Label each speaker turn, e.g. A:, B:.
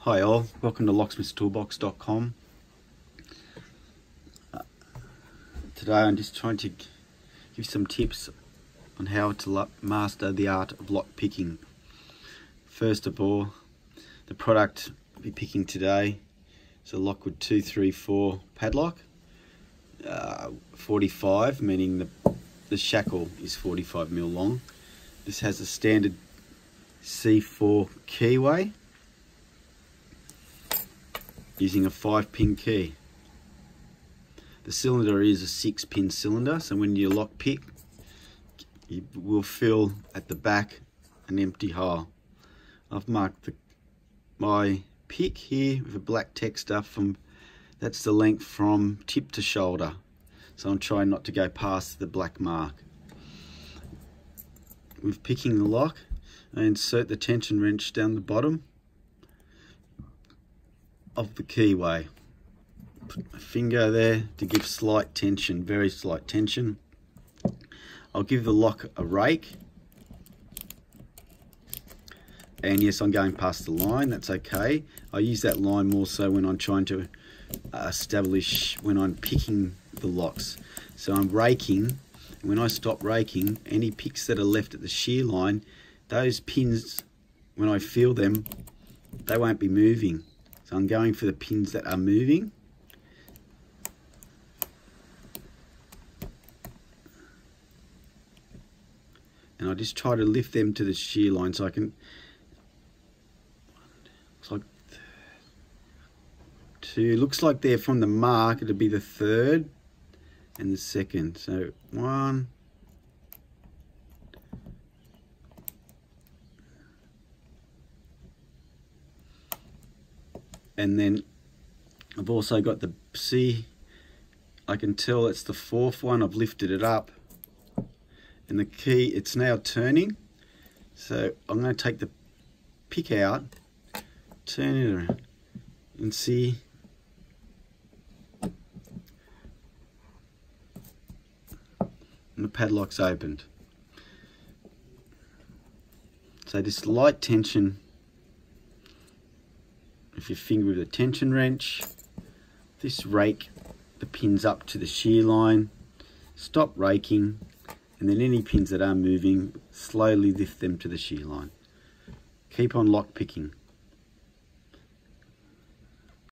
A: Hi all, welcome to locksmithstoolbox.com. Today I'm just trying to give some tips on how to master the art of lock picking. First of all, the product I'll be picking today is a Lockwood 234 padlock, 45, meaning the shackle is 45mm long. This has a standard C4 keyway using a 5-pin key. The cylinder is a 6-pin cylinder, so when you lock pick, you will feel at the back an empty hole. I've marked my pick here with a black texture that's the length from tip to shoulder. So I'm trying not to go past the black mark. With picking the lock, I insert the tension wrench down the bottom of the keyway. Put my finger there to give slight tension, very slight tension. I'll give the lock a rake. And yes, I'm going past the line, that's okay. I use that line more so when I'm trying to establish when I'm picking the locks. So I'm raking, and when I stop raking, any picks that are left at the shear line, those pins, when I feel them, they won't be moving. So I'm going for the pins that are moving. And I just try to lift them to the shear line so I can, it's like two, looks like they're from the mark, it'll be the third and the second. So 1, and then I've also got the C. I can tell it's the 4th one. I've lifted it up, and the key, it's now turning. So I'm going to take the pick out, turn it around, and see. And the padlock's opened. So this light tension, if you finger with a tension wrench, this rake the pins up to the shear line, stop raking, and then any pins that are moving, slowly lift them to the shear line. Keep on lock picking.